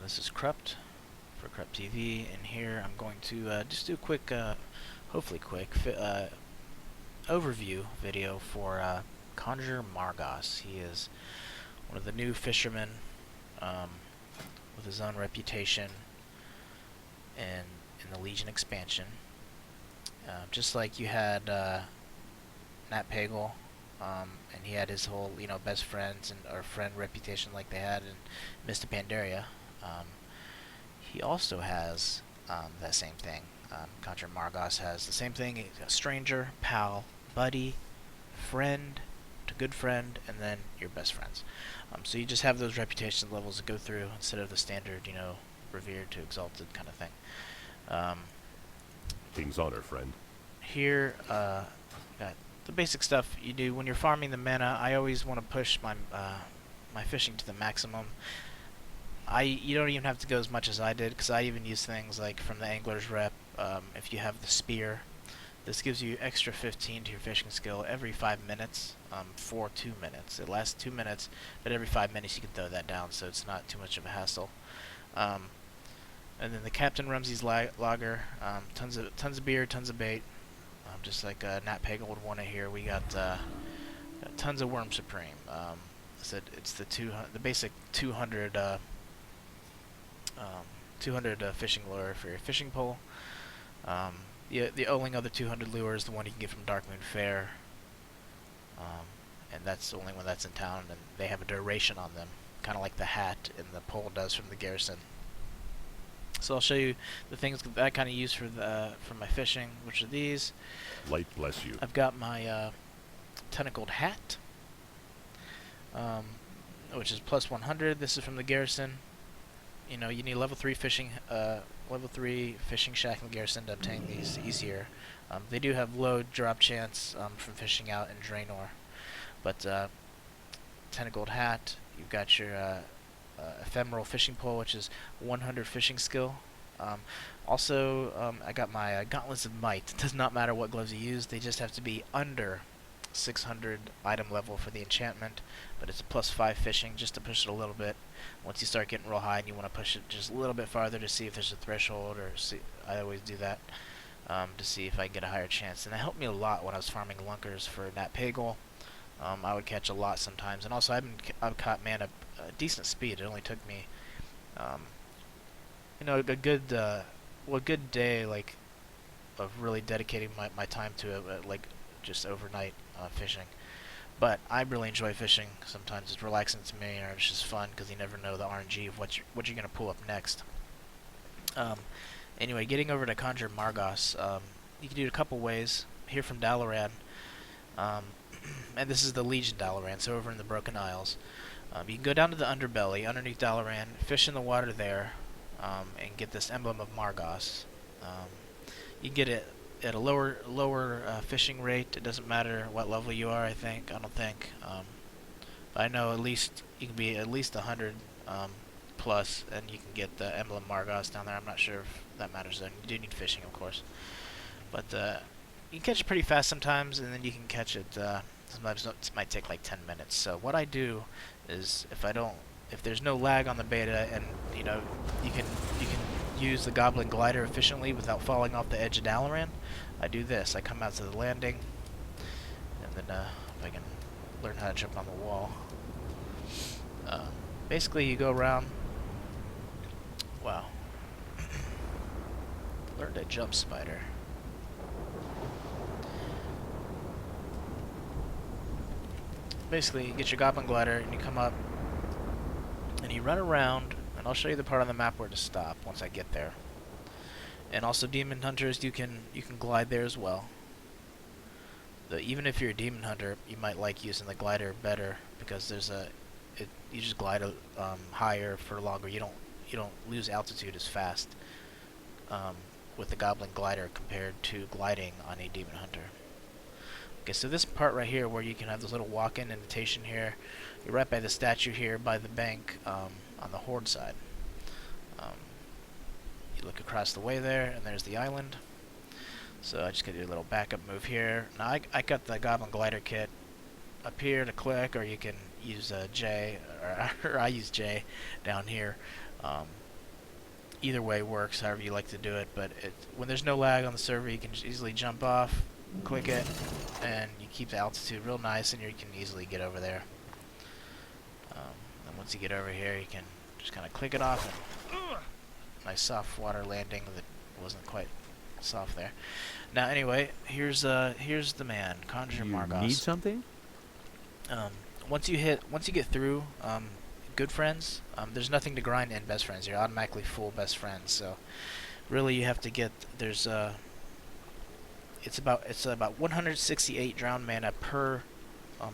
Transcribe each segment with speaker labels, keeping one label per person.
Speaker 1: This is krupt for kruptTV, and here I'm going to just do a quick, hopefully quick, overview video for Conjurer Margoss. He is one of the new fishermen with his own reputation in the Legion expansion. Just like you had Nat Pagle, and he had his whole, best friends or friend reputation like they had in Mr. Pandaria. He also has that same thing. Conjurer Margoss has the same thing: a stranger, pal, buddy, friend, to good friend, and then your best friends. So you just have those reputation levels to go through instead of the standard, revered to exalted kind of thing.
Speaker 2: King's honor, friend.
Speaker 1: Here, got the basic stuff you do when you're farming the mana. I always want to push my my fishing to the maximum. You don't even have to go as much as I did, because I even use things like from the angler's rep. If you have the spear, this gives you extra 15 to your fishing skill every 5 minutes for 2 minutes. It lasts 2 minutes, but every 5 minutes you can throw that down, so it's not too much of a hassle. And then the Captain Rumsey's lager, tons of beer, tons of bait, just like Nat Pagle would want to hear. We got tons of Worm Supreme. It's the basic 200 fishing lure for your fishing pole. The only other 200 lure is the one you can get from Darkmoon Fair, and that's the only one that's in town, and they have a duration on them, kind of like the hat and the pole does from the garrison. So I'll show you the things that I kind of use for my fishing, which are these.
Speaker 2: Light bless you.
Speaker 1: I've got my tentacled hat, which is plus 100. This is from the garrison. You need level 3 fishing shack in the garrison to obtain these easier. They do have low drop chance from fishing out in Draenor, but tentacled hat. You've got your ephemeral fishing pole, which is 100 fishing skill. I got my gauntlets of might. It does not matter what gloves you use; they just have to be under 600 item level for the enchantment, but it's a plus 5 fishing just to push it a little bit. Once you start getting real high and you want to push it just a little bit farther to see if there's a threshold, I always do that to see if I can get a higher chance. And that helped me a lot when I was farming lunkers for Nat Pagle. I would catch a lot sometimes, and also I've caught mana a decent speed. It only took me a good day like of really dedicating my time to it, like just overnight fishing. But I really enjoy fishing. Sometimes it's relaxing to me, or it's just fun because you never know the RNG of what you're gonna pull up next. Anyway, getting over to Conjurer Margoss, you can do it a couple ways. Here from Dalaran, and this is the Legion Dalaran, so over in the Broken Isles. You can go down to the underbelly, underneath Dalaran, fish in the water there, and get this emblem of Margoss. You can get it at a lower fishing rate. It doesn't matter what level you are, I don't think. But I know at least you can be at least 100 plus, and you can get the emblem Margoss down there. I'm not sure if that matters though. You do need fishing, of course. But you can catch it pretty fast sometimes, and then you can catch it, sometimes it might take like 10 minutes. So what I do is, if there's no lag on the beta, and you can use the Goblin Glider efficiently without falling off the edge of Dalaran, I do this. I come out to the landing, and then if I can learn how to jump on the wall. Basically, you go around. Wow. Learn to jump, spider. Basically, you get your Goblin Glider, and you come up, and you run around, and I'll show you the part on the map where to stop once I get there. And also, Demon Hunters, you can glide there as well. Even if you're a Demon Hunter, you might like using the glider better, because you just glide higher for longer. You don't lose altitude as fast with the Goblin Glider compared to gliding on a Demon Hunter. Okay, so this part right here where you can have this little walk-in invitation here, you're right by the statue here by the bank on the Horde side. You look across the way there, and there's the island. So I just gotta do a little backup move here. Now I got the Goblin Glider kit up here to click, or you can use J, or I use J down here. Either way works, however you like to do it. But when there's no lag on the server, you can just easily jump off, click it, and you keep the altitude real nice, and you can easily get over there. And once you get over here, you can just kind of click it off, and nice soft water landing that wasn't quite soft there. Now, anyway, here's the man, Conjurer Margoss.
Speaker 3: You need something?
Speaker 1: Once you get through good friends, there's nothing to grind in best friends. You're automatically full best friends. So really, you have to get it's about 168 drowned mana per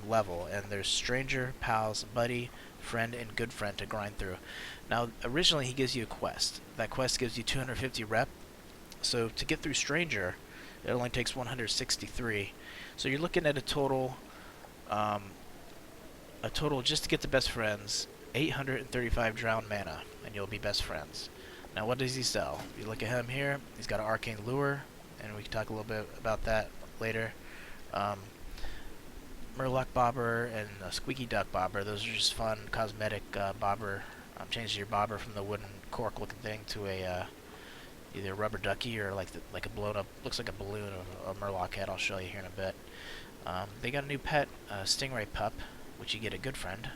Speaker 1: level, and there's stranger, pals, buddy, friend, and good friend to grind through. Now, originally he gives you a quest. That quest gives you 250 rep. So to get through stranger, it only takes 163. So you're looking at a total just to get to best friends, 835 drowned mana, and you'll be best friends. Now, what does he sell? If you look at him here, he's got an arcane lure, and we can talk a little bit about that later. Murloc bobber and squeaky duck bobber, those are just fun cosmetic bobber. Changes your bobber from the wooden cork looking thing to a either a rubber ducky or like a blown up, looks like a balloon of a Murloc head. I'll show you here in a bit. They got a new pet, stingray pup, which you get a good friend.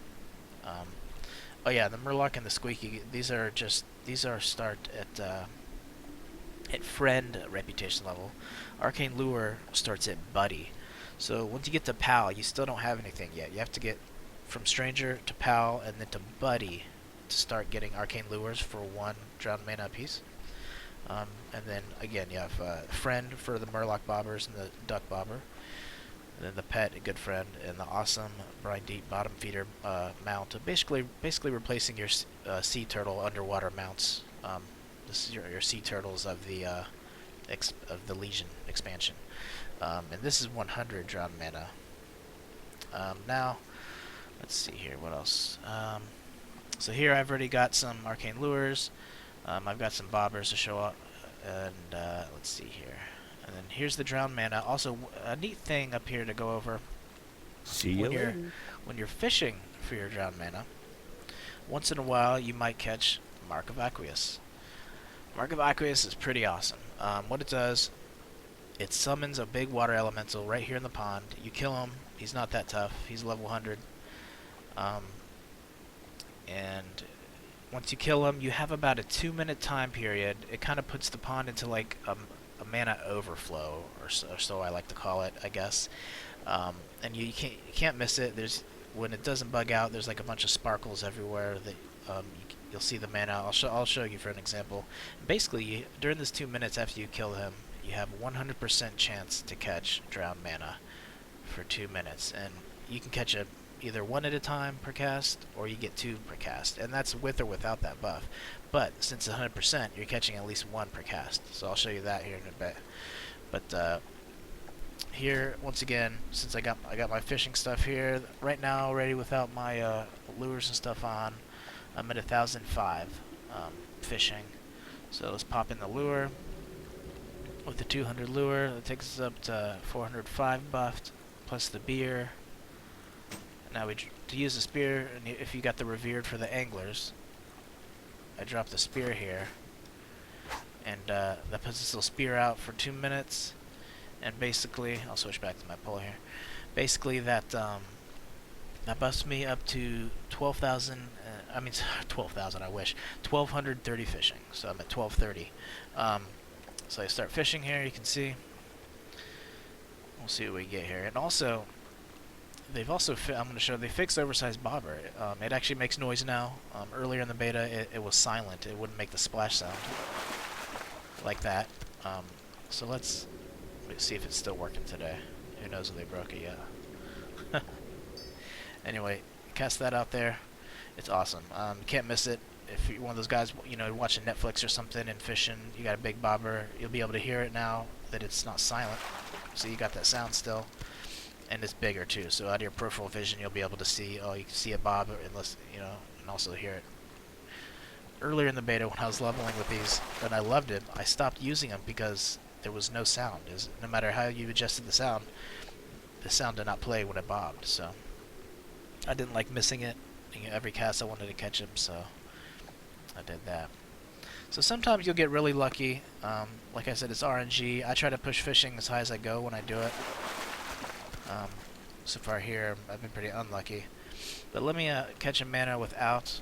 Speaker 1: Oh yeah, the Murloc and the squeaky, these are start at friend reputation level. Arcane lure starts at buddy. So once you get to pal, you still don't have anything yet. You have to get from stranger to pal and then to buddy to start getting arcane lures for 1 drowned mana apiece. And then again, you have friend for the Murloc bobbers and the duck bobber. And then the pet, a good friend, and the awesome brine deep bottom feeder mount. Basically replacing your sea turtle underwater mounts. This is your sea turtles of the Legion expansion. And this is 100 drowned mana. Now, let's see here, what else? So here I've already got some arcane lures. I've got some bobbers to show up, and let's see here. And then here's the drowned mana. Also, a neat thing up here to go over.
Speaker 3: See you later.
Speaker 1: When you're fishing for your drowned mana, once in a while you might catch Mark of Aqueous. Mark of Aqueous is pretty awesome. What it does, it summons a big water elemental right here in the pond. You kill him. He's not that tough. He's level 100. And once you kill him, you have about a 2-minute time period. It kind of puts the pond into like a mana overflow, or so I like to call it, I guess. And you can't miss it. When it doesn't bug out, there's like a bunch of sparkles everywhere that you'll see the mana. I'll show you for an example. Basically, during this 2 minutes after you kill him, you have 100% chance to catch drowned mana for 2 minutes, and you can catch it either 1 at a time per cast, or you get 2 per cast, and that's with or without that buff. But since it's 100%, you're catching at least 1 per cast. So I'll show you that here in a bit. But here, once again, since I got my fishing stuff here right now already without my lures and stuff on, I'm at 1,005 fishing. So let's pop in the lure. With the 200 lure, that takes us up to 405 buffed, plus the beer. Now to use the spear, and if you got the revered for the anglers, I drop the spear here, and that puts this little spear out for 2 minutes. And basically, I'll switch back to my pole here. Basically, that buffs me up to 12,000. I mean, 12,000. I wish 1,230 fishing. So I'm at 1,230. So I start fishing here. You can see. We'll see what we get here. And also, they've also I'm going to show they fixed oversized bobber. It actually makes noise now. Earlier in the beta, it was silent. It wouldn't make the splash sound like that. So let's see if it's still working today. Who knows if they broke it yet. Anyway, cast that out there. It's awesome. You can't miss it. If you're one of those guys, watching Netflix or something and fishing, you got a big bobber, you'll be able to hear it now that it's not silent. So you got that sound still. And it's bigger too, so out of your peripheral vision you'll be able to see, you can see a bob, unless, and also hear it. Earlier in the beta when I was leveling with these, and I loved it, I stopped using them because there was no sound. No matter how you adjusted the sound did not play when it bobbed, so I didn't like missing it. Every cast I wanted to catch him, so I did that. So sometimes you'll get really lucky. Like I said, it's RNG. I try to push fishing as high as I go when I do it. So far here, I've been pretty unlucky. But let me catch a mana without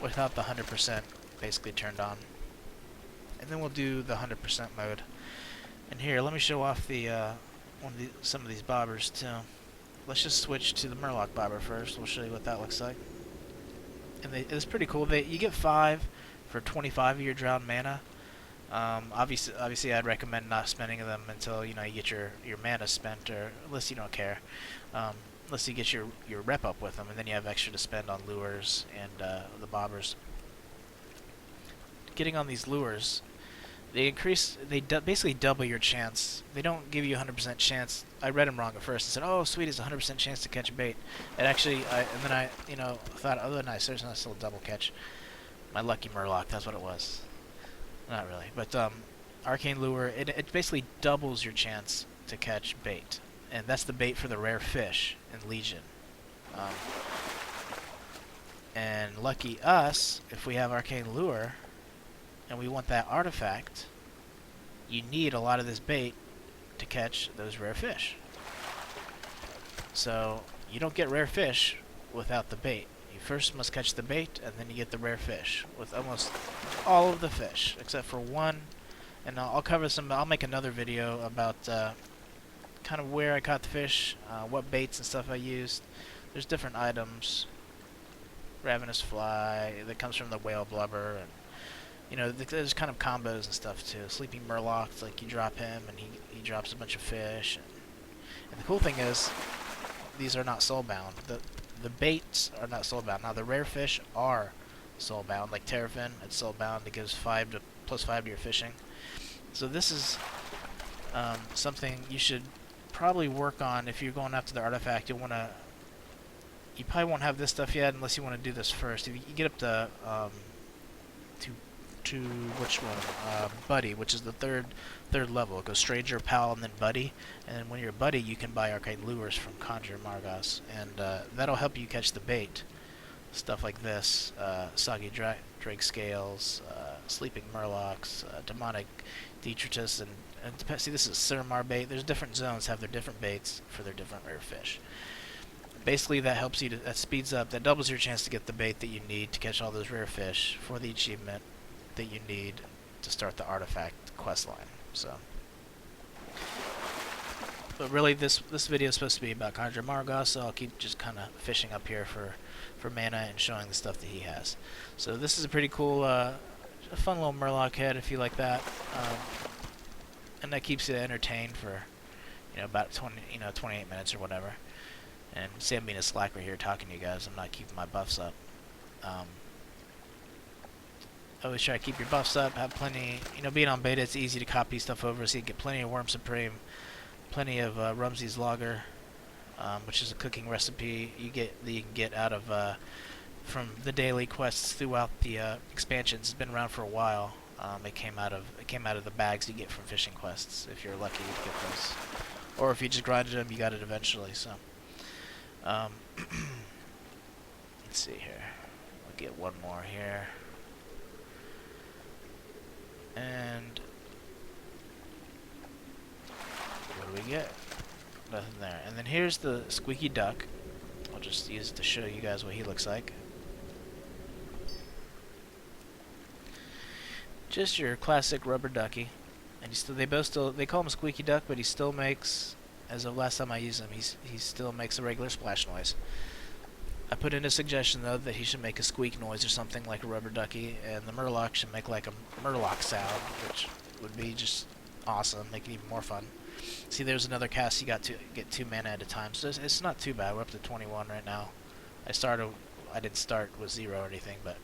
Speaker 1: the 100% basically turned on. And then we'll do the 100% mode. And here, let me show off some of these bobbers too. Let's just switch to the Murloc bobber first. We'll show you what that looks like. And it's pretty cool. You get 5 for 25 of your drowned mana. Obviously, I'd recommend not spending them until you get your mana spent, or unless you don't care. Unless you get your rep up with them, and then you have extra to spend on lures and the bobbers. Getting on these lures, they basically double your chance. They don't give you a 100% chance. I read them wrong at first. I said, "Oh, sweet, it's a 100% chance to catch a bait." It actually, and then I thought, "Oh, nice, there's not still a double catch." My lucky Murloc, that's what it was. Not really, but arcane lure. It basically doubles your chance to catch bait, and that's the bait for the rare fish in Legion. And lucky us, if we have arcane lure, and we want that artifact, you need a lot of this bait to catch those rare fish. So you don't get rare fish without the bait. You first must catch the bait, and then you get the rare fish with almost all of the fish except for one. And I'll cover some. I'll make another video about kind of where I caught the fish, what baits and stuff I used. There's different items. Ravenous fly that comes from the whale blubber, and there's kind of combos and stuff too. Sleeping Murloc, it's like you drop him and he drops a bunch of fish. And the cool thing is, these are not soulbound. The baits are not soulbound. Now the rare fish are soulbound, like Terrafin. It's soulbound. It gives plus 5 to your fishing. So this is something you should probably work on if you're going after the artifact. You probably won't have this stuff yet unless you want to do this first. If you get up to which one? Buddy, which is the third level. It goes Stranger, Pal, and then Buddy. And then when you're Buddy, you can buy arcane lures from Conjurer Margoss, and that'll help you catch the bait. Stuff like this, soggy drake scales, sleeping Murlocs, demonic detritus, and see, this is Cinnamar bait. There's different zones have their different baits for their different rare fish. Basically, that helps you that speeds up, that doubles your chance to get the bait that you need to catch all those rare fish for the achievement that you need to start the artifact quest line. So, but really, this video is supposed to be about Conjurer Margoss, so I'll keep just kind of fishing up here for mana and showing the stuff that he has. So this is a pretty cool, a fun little Murloc head if you like that, and that keeps you entertained for about 28 minutes or whatever. And see, I'm being a slacker here talking to you guys. I'm not keeping my buffs up. Always try to keep your buffs up. Have plenty. Being on beta, it's easy to copy stuff over, so you get plenty of Worm Supreme, plenty of Rumsey's Lager, which is a cooking recipe that you can get out of from the daily quests throughout the expansions. It's been around for a while. It came out of the bags you get from fishing quests if you're lucky to get those, or if you just grinded them, you got it eventually. So. Let's see here. We'll get one more here. And what do we get? Nothing there. And then here's the squeaky duck. I'll just use it to show you guys what he looks like. Just your classic rubber ducky. And they call him Squeaky Duck, but he still makes, as of last time I used him, he still makes a regular splash noise. I put in a suggestion though that he should make a squeak noise or something like a rubber ducky, and the Murloc should make like a Murloc sound, which would be just awesome, make it even more fun. See, there's another cast. You got to get 2 mana at a time, so it's not too bad. We're up to 21 right now. I didn't start with 0 or anything, but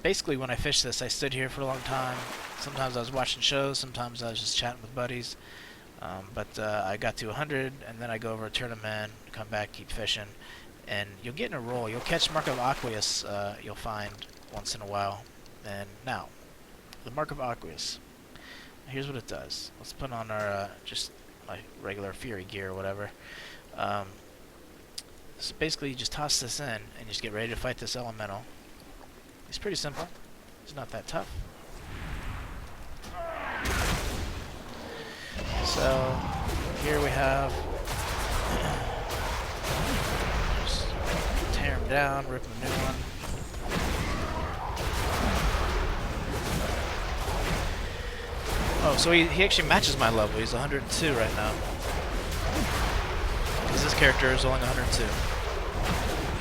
Speaker 1: basically when I fished this, I stood here for a long time. Sometimes I was watching shows, sometimes I was just chatting with buddies. But I got to 100, and then I go over, turn them in, come back, keep fishing, and you'll get in a roll. You'll catch Mark of Aqueous, you'll find once in a while. And now, the Mark of Aqueous. Here's what it does. Let's put on our just my regular Fury gear or whatever. So basically, you just toss this in, and you just get ready to fight this elemental. He's pretty simple. He's not that tough. So here we have, just tear him down, rip him a new one. Oh, so he actually matches my level. He's 102 right now. Because this character is only 102.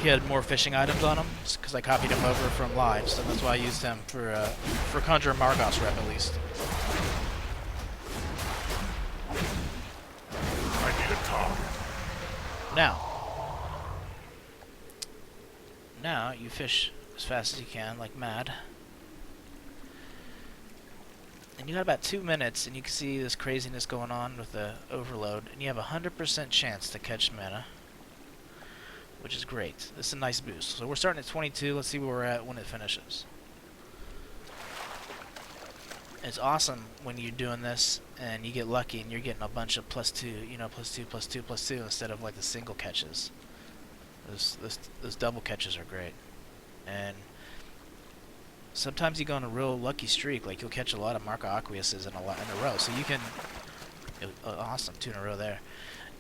Speaker 1: He had more fishing items on him, because I copied him over from live, so that's why I used him for Conjurer Margoss rep at least.
Speaker 2: I need a target.
Speaker 1: Now you fish as fast as you can, like mad. And you got about 2 minutes, and you can see this craziness going on with the overload, and you have a 100% chance to catch mana, which is great. This is a nice boost. So we're starting at 22. Let's see where we're at when it finishes. It's awesome when you're doing this and you get lucky and you're getting a bunch of +2, you know, +2, +2, +2 instead of like the single catches. Those double catches are great. And sometimes you go on a real lucky streak, like you'll catch a lot of Marco Aqueuses in a row. So you can, awesome, 2 in a row there.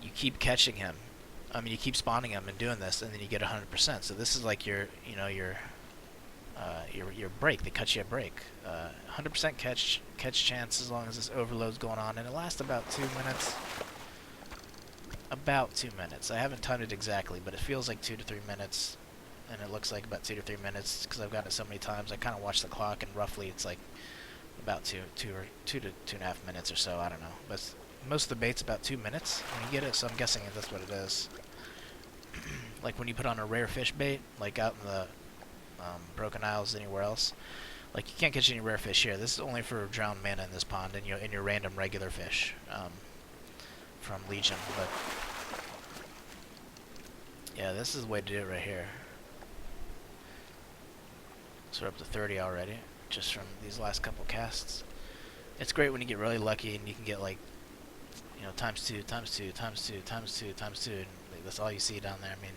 Speaker 1: You keep catching him. I mean, you keep spawning him and doing this, and then you get 100%. So this is like your break. They cut you a break. 100% catch chance as long as this overload's going on, and it lasts about 2 minutes. About 2 minutes. I haven't timed it exactly, but it feels like 2 to 3 minutes, and it looks like about 2 to 3 minutes because I've gotten it so many times. I kind of watch the clock, and roughly it's like about 2 to 2.5 minutes or so. I don't know, but most of the bait's about 2 minutes when you get it, so I'm guessing that's what it is. Like when you put on a rare fish bait, like out in the Broken Isles, anywhere else, like you can't catch any rare fish here. This is only for drowned mana in this pond and your random regular fish from Legion. But yeah, this is the way to do it right here. So we're up to 30 already, just from these last couple casts. It's great when you get really lucky and you can get like, you know, times 2, times 2, times 2, times 2, times 2, and that's all you see down there. I mean,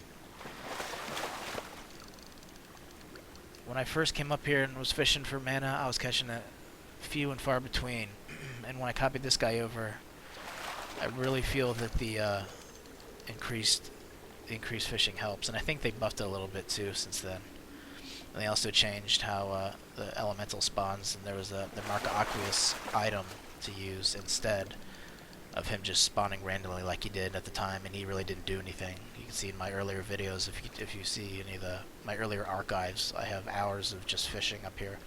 Speaker 1: when I first came up here and was fishing for mana, I was catching it few and far between. And when I copied this guy over, I really feel that the increased fishing helps. And I think they buffed it a little bit too since then. And they also changed how the elemental spawns, and there was the Marco Aqueous item to use instead of him just spawning randomly like he did at the time, and he really didn't do anything. You can see in my earlier videos, if you see any of my earlier archives, I have hours of just fishing up here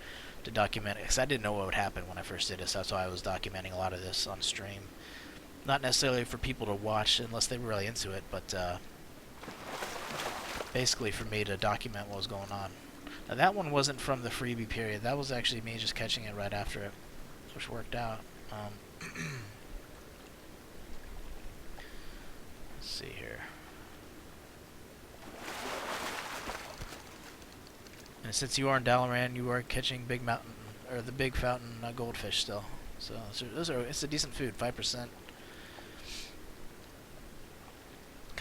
Speaker 1: to document it, because I didn't know what would happen when I first did this. That's why I was documenting a lot of this on stream. Not necessarily for people to watch unless they were really into it, but basically for me to document what was going on. Now that one wasn't from the freebie period. That was actually me just catching it right after it, which worked out. Let's see here. And since you are in Dalaran, you are catching big mountain, or the big fountain goldfish still. So it's a decent food, 5%. Kind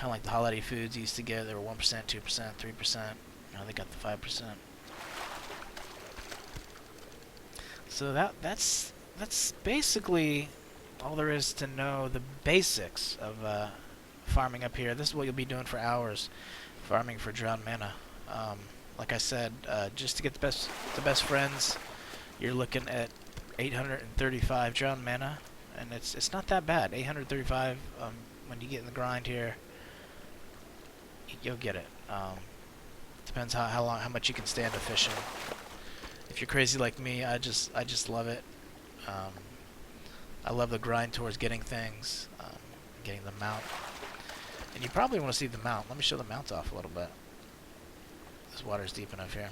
Speaker 1: of like the holiday foods you used to get. They were 1%, 2%, 3%. Now they got the 5%. So that's basically all there is to know. The basics of farming up here. This is what you'll be doing for hours, farming for drowned mana. Like I said, just to get the best friends, you're looking at 835 drowned mana, and it's not that bad. 835. When you get in the grind here, you'll get it. Depends how much you can stand of fishing. If you're crazy like me, I just love it. I love the grind towards getting things, getting the mount. And you probably want to see the mount. Let me show the mount off a little bit. This water's deep enough here.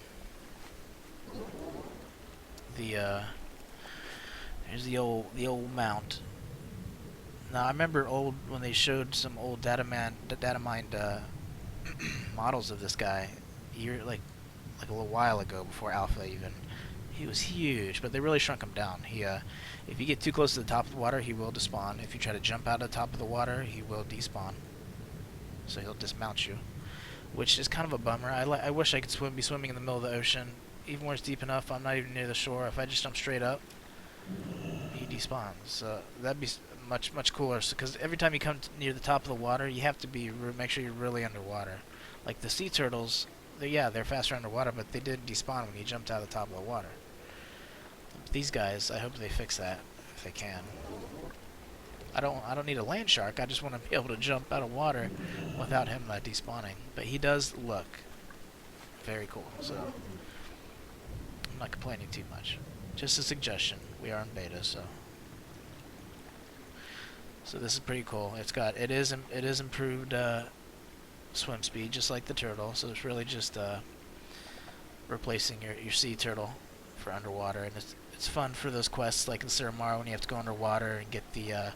Speaker 1: Here's the old mount. Now I remember when they showed some old data mined models of this guy, like a little while ago before alpha even. He was huge, but they really shrunk him down. If you get too close to the top of the water, he will despawn. If you try to jump out of the top of the water, he will despawn. So he'll dismount you, which is kind of a bummer. I wish I could be swimming in the middle of the ocean. even where it's deep enough, I'm not even near the shore. If I just jump straight up, he despawns. So that'd be much cooler. Because every time you come near the top of the water, you have to make sure you're really underwater. Like the sea turtles, they're faster underwater, but they didn't despawn when you jumped out of the top of the water. But these guys, I hope they fix that if they can. I don't need a land shark. I just want to be able to jump out of water without him despawning. But he does look very cool, so I'm not complaining too much. Just a suggestion. We are in beta, so this is pretty cool. It is improved swim speed, just like the turtle. So it's really just replacing your sea turtle for underwater, and it's fun for those quests like in Suramar when you have to go underwater and get the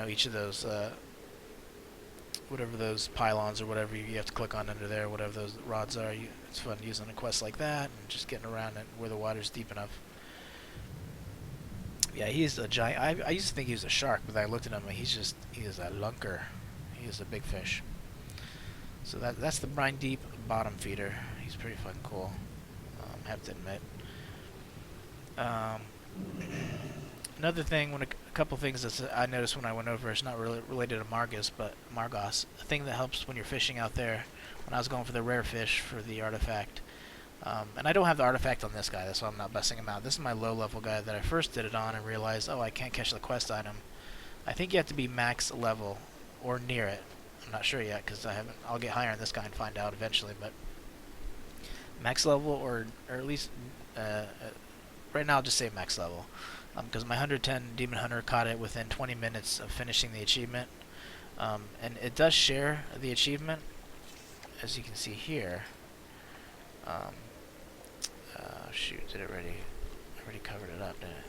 Speaker 1: each of those whatever those pylons or whatever you have to click on under there, whatever those rods are. It's fun using a quest like that and just getting around it where the water's deep enough. Yeah, he's a giant. I used to think he was a shark, but I looked at him and he is a lunker. He is a big fish. So that's the brine deep bottom feeder. He's pretty fucking cool. I have to admit. Another thing, a couple things that I noticed when I went over, it's not really related to Margoss, but Margoss. A thing that helps when you're fishing out there. When I was going for the rare fish for the artifact, and I don't have the artifact on this guy, that's why I'm not busting him out. This is my low-level guy that I first did it on and realized, oh, I can't catch the quest item. I think you have to be max level or near it. I'm not sure yet because I'll get higher on this guy and find out eventually. But max level or at least right now I'll just say max level, because my 110 Demon Hunter caught it within 20 minutes of finishing the achievement, and it does share the achievement, as you can see here. Shoot, did it already? I already covered it up, didn't it?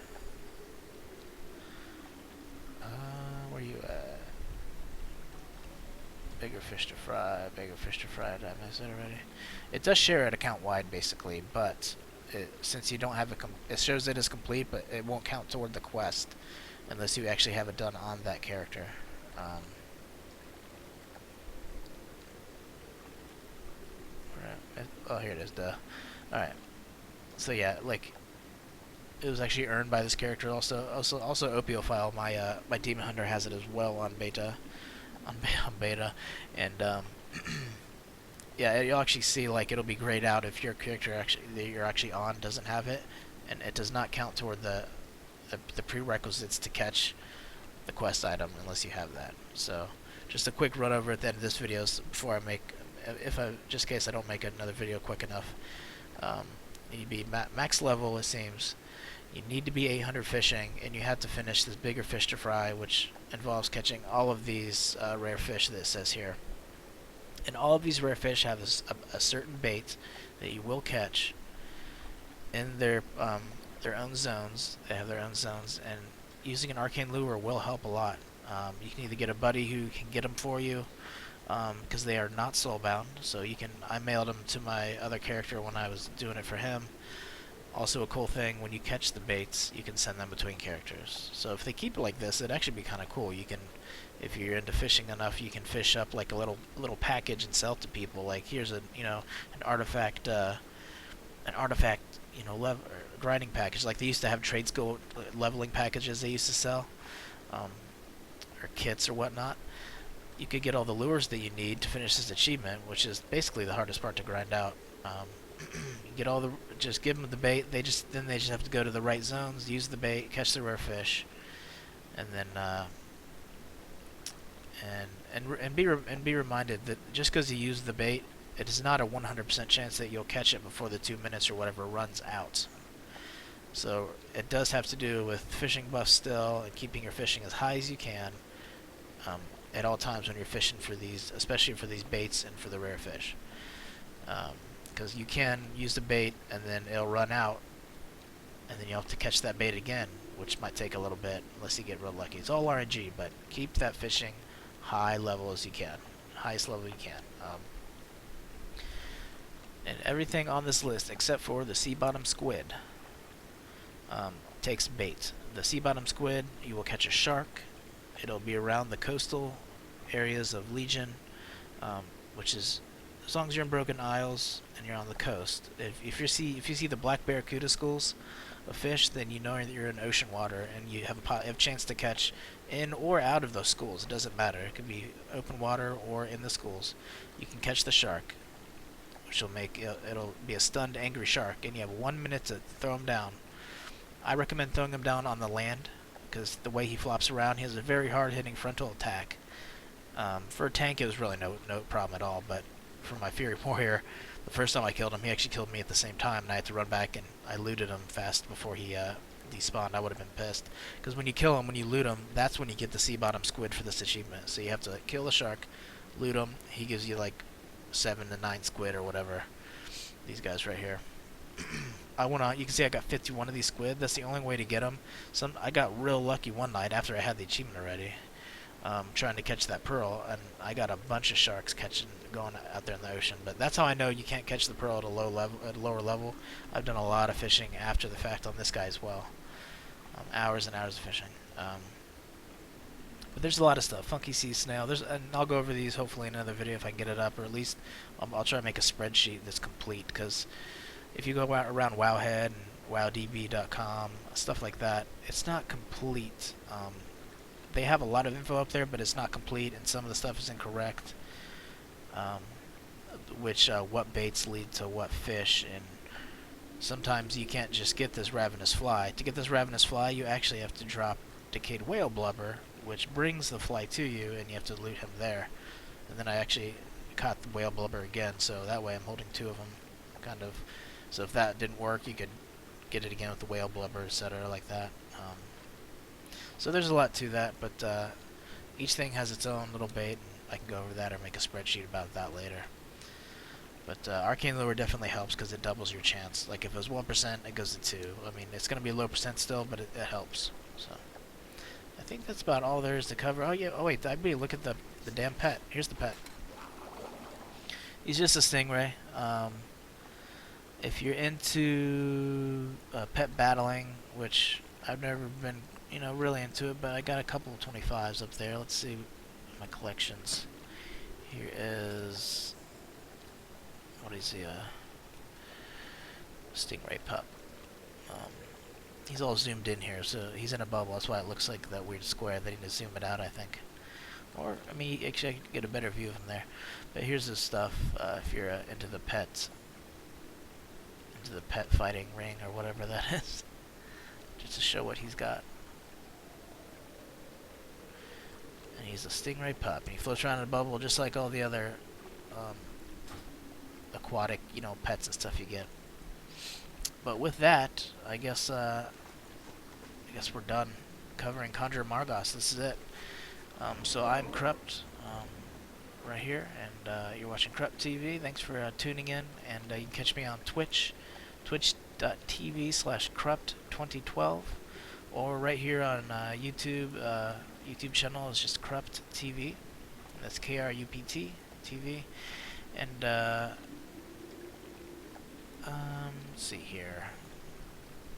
Speaker 1: Where you at? Bigger fish to fry, bigger fish to fry. Did I miss it already? It does share it account wide, basically, but since you don't have it shows it as complete, but it won't count toward the quest unless you actually have it done on that character. Oh, here it is. Duh. All right. So yeah, like it was actually earned by this character. Also Opiophile, my Demon Hunter has it as well on beta, on beta, and yeah, you'll actually see like it'll be grayed out if your character that you're actually on doesn't have it, and it does not count toward the prerequisites to catch the quest item unless you have that. So just a quick run over at the end of this video before I make, just in case I don't make another video quick enough. You need to be max level, it seems. You need to be 800 fishing, and you have to finish this bigger fish to fry, which involves catching all of these rare fish that it says here. And all of these rare fish have a certain bait that you will catch in their own zones. They have their own zones, and using an arcane lure will help a lot. You can either get a buddy who can get them for you, because they are not soulbound. So I mailed them to my other character when I was doing it for him. Also a cool thing, when you catch the baits, you can send them between characters. So if they keep it like this, it'd actually be kind of cool. You can, if you're into fishing enough, you can fish up like a little package and sell it to people. Like here's an artifact, grinding package. Like they used to have trade skill leveling packages they used to sell, or kits or whatnot. You could get all the lures that you need to finish this achievement, which is basically the hardest part to grind out. Get all just give them the bait. They just have to go to the right zones, use the bait, catch the rare fish, and then be reminded that just because you use the bait, it is not a 100% chance that you'll catch it before the 2 minutes or whatever runs out. So it does have to do with fishing buff still and keeping your fishing as high as you can at all times when you're fishing for these, especially for these baits and for the rare fish. Because you can use the bait and then it'll run out, and then you'll have to catch that bait again, which might take a little bit unless you get real lucky. It's all RNG, but keep that fishing high level as you can, highest level you can. And everything on this list except for the sea bottom squid takes bait. The sea bottom squid, you will catch a shark. It'll be around the coastal areas of Legion, which is as long as you're in Broken Isles and you're on the coast. If you see the black barracuda schools of fish, then you know that you're in ocean water and you have a chance to catch in or out of those schools. It doesn't matter. It could be open water or in the schools. You can catch the shark, which will make it'll be a stunned, angry shark, and you have 1 minute to throw him down. I recommend throwing him down on the land because the way he flops around, he has a very hard-hitting frontal attack. For a tank, it was really no problem at all, but for my Fury Warrior, the first time I killed him, he actually killed me at the same time, and I had to run back and I looted him fast before he despawned. I would have been pissed. Because when you kill him, when you loot him, that's when you get the sea bottom squid for this achievement. So you have to kill the shark, loot him, he gives you like 7 to 9 squid or whatever. These guys right here. You can see I got 51 of these squid. That's the only way to get them. I got real lucky one night after I had the achievement already. Trying to catch that pearl, and I got a bunch of sharks going out there in the ocean. But that's how I know you can't catch the pearl at a lower level. I've done a lot of fishing after the fact on this guy as well. Hours and hours of fishing. But there's a lot of stuff. Funky sea snail. And I'll go over these hopefully in another video if I can get it up, or at least I'll try to make a spreadsheet that's complete. Because if you go around Wowhead and WowDB.com, stuff like that, it's not complete. They have a lot of info up there, but it's not complete, and some of the stuff is incorrect. What baits lead to what fish, and sometimes you can't just get this ravenous fly. To get this ravenous fly, you actually have to drop decayed whale blubber, which brings the fly to you, and you have to loot him there. And then I actually caught the whale blubber again, so that way I'm holding 2 of them, kind of. So if that didn't work, you could get it again with the whale blubber, etc., like that. So there's a lot to that, but each thing has its own little bait, and I can go over that or make a spreadsheet about that later. But Arcane Lure definitely helps because it doubles your chance. Like if it was 1%, it goes to 2. I mean, it's going to be a low percent still, but it helps. So I think that's about all there is to cover. Oh yeah. Oh wait, I better look at the damn pet. Here's the pet. He's just a stingray. If you're into pet battling, which I've never been, really into it, but I got a couple of 25s up there. Let's see my collections. Here is, what is he, stingray pup. He's all zoomed in here, so he's in a bubble. That's why it looks like that weird square. They need to zoom it out, I think. Or, I mean, actually I could get a better view of him there. But here's his stuff, if you're into the pets. Into the pet fighting ring, or whatever that is. Just to show what he's got. And he's a stingray pup. And he floats around in a bubble just like all the other aquatic, pets and stuff you get. But with that, I guess we're done covering Conjurer Margoss. This is it. So I'm krupt, right here, and you're watching kruptTV. Thanks for tuning in, and you can catch me on Twitch, twitch.tv/krupt2012, or right here on YouTube. YouTube channel is just kruptTV. That's KRUPT TV, and let's see here.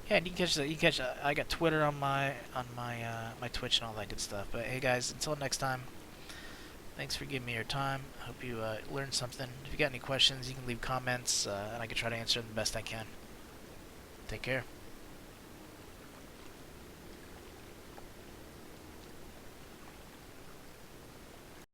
Speaker 1: Yeah, and you can catch I got Twitter on my my Twitch and all that good stuff. But hey guys, until next time, thanks for giving me your time. I hope you learned something. If you got any questions, you can leave comments, and I can try to answer them the best I can. Take care.